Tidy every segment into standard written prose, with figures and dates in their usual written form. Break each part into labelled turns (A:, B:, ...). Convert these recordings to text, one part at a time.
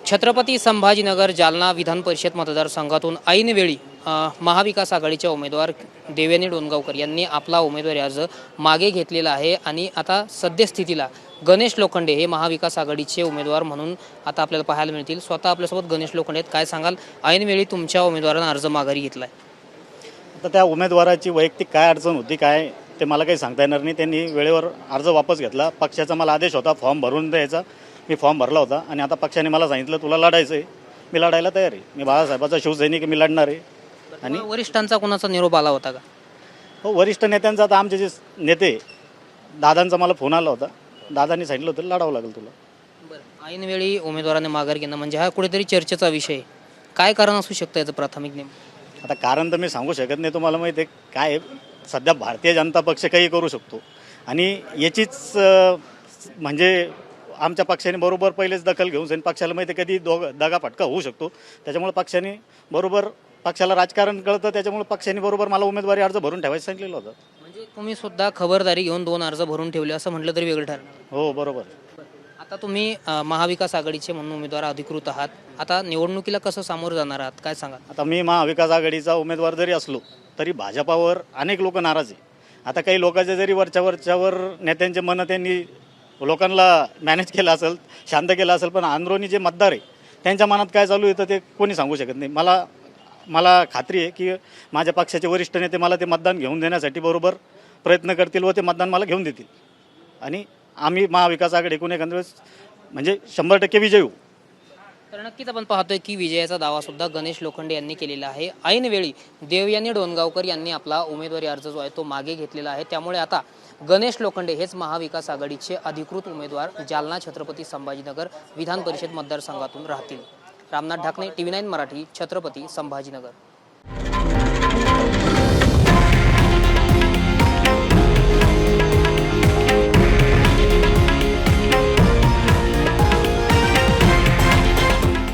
A: छत्रपती संभाजीनगर जालना विधान परिषद मतदारसंघातून ऐनवेळी महाविकास आघाडीचे उमेदवार देवयानी डोणगावकर यांनी आपला उमेदवारी अर्ज मागे घेतलेला आहे आणि आता सद्यस्थितीला गणेश लोखंडे हे महाविकास आघाडीचे उमेदवार म्हणून आता आपल्याला पाहायला मिळतील। स्वतः आपल्यासोबत गणेश लोखंडे आहेत। काय सांगाल, ऐनवेळी तुमच्या उमेदवारांना अर्ज माघारी घेतलाय?
B: आता त्या उमेदवाराची वैयक्तिक काय अडचण होती काय ते मला काही सांगता येणार नाही। त्यांनी वेळेवर अर्ज वापस घेतला। पक्षाचा मला आदेश होता फॉर्म भरून द्यायचा, मी फॉर्म भरला होता आणि आता पक्षाने मला सांगितलं तुला लढायचं आहे, मी लढायला तयार आहे। मी बाळासाहेबाचा शिवसैनिक, मी लढणार आहे।
A: आणि वरिष्ठांचा कोणाचा निरोप आला होता का?
B: हो, वरिष्ठ नेत्यांचा आता आमचे जे नेते दादांचा मला फोन आला होता, दादांनी सांगितलं होतं लढावं लागेल तुला।
A: बरं, ऐनवेळी उमेदवाराने माघार घेणं म्हणजे हा कुठेतरी चर्चेचा विषय आहे। काय कारण असू शकतं याचं प्राथमिक नेमकं?
B: आता कारण तर मी सांगू शकत नाही, तुम्हाला माहिती आहे काय आहे, सध्या भारतीय जनता पक्ष काही करू शकतो आणि याचीच म्हणजे आमच्या पक्षाने बरोबर पहिलेच दखल घेऊन जाईन। पक्षाला माहिती आहे कधी दगाफटका होऊ शकतो, त्याच्यामुळे पक्षाने बरोबर, पक्षाला राजकारण कळतं, त्याच्यामुळे पक्षाने बरोबर मला उमेदवारी अर्ज भरून ठेवायचं सांगितलेलं होतं।
A: म्हणजे तुम्ही सुद्धा खबरदारी घेऊन 2 अर्ज भरून ठेवले असं म्हटलं तरी वेगळं ठरणार?
B: हो बरोबर।
A: आता तुम्ही महाविकास आघाडीचे म्हणून उमेदवार अधिकृत आहात, आता निवडणुकीला कसं सामोरं जाणार आहात काय सांगा?
B: आता मी महाविकास आघाडीचा उमेदवार जरी असलो तरी भाजपावर अनेक लोक नाराज आहे। आता काही लोकांचे जरी वरच्यावर नेत्यांचे मन त्यांनी लोकांना मॅनेज केलं असेल, शांत केलं असेल, पण अंदरोनी जे मतदार आहे त्यांच्या मनात काय चालू आहे तर ते कोणी सांगू शकत नाही। मला खात्री आहे की माझ्या पक्षाचे वरिष्ठ नेते मला ते मतदान घेऊन देण्यासाठी बरोबर प्रयत्न करतील व ते मतदान मला घेऊन देतील आणि आम्ही महाविकास आघाडी एकूण एखाद्या वेळेस म्हणजे 100% विजयी होऊ।
A: तर नक्कीच आपण पाहतोय की विजयाचा दावा सुद्धा गणेश लोखंडे यांनी केलेला आहे। ऐनवेळी देवयानी डोणगावकर यांनी आपला उमेदवारी अर्ज जो आहे तो मागे घेतलेला आहे, त्यामुळे आता गणेश लोखंडे हेच महाविकास आघाडीचे अधिकृत उमेदवार जालना छत्रपती संभाजीनगर विधान परिषद मतदारसंघातून राहतील। रामनाथ ढाकणे, TV9 मराठी, छत्रपती संभाजीनगर।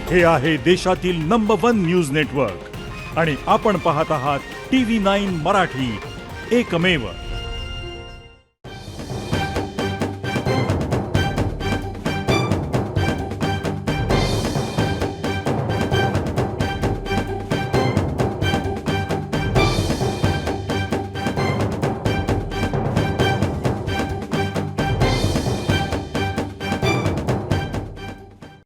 C: हे आहे देशातील नंबर 1 न्यूज नेटवर्क आणि आपण पाहत आहात TV9 मराठी, एकमेव।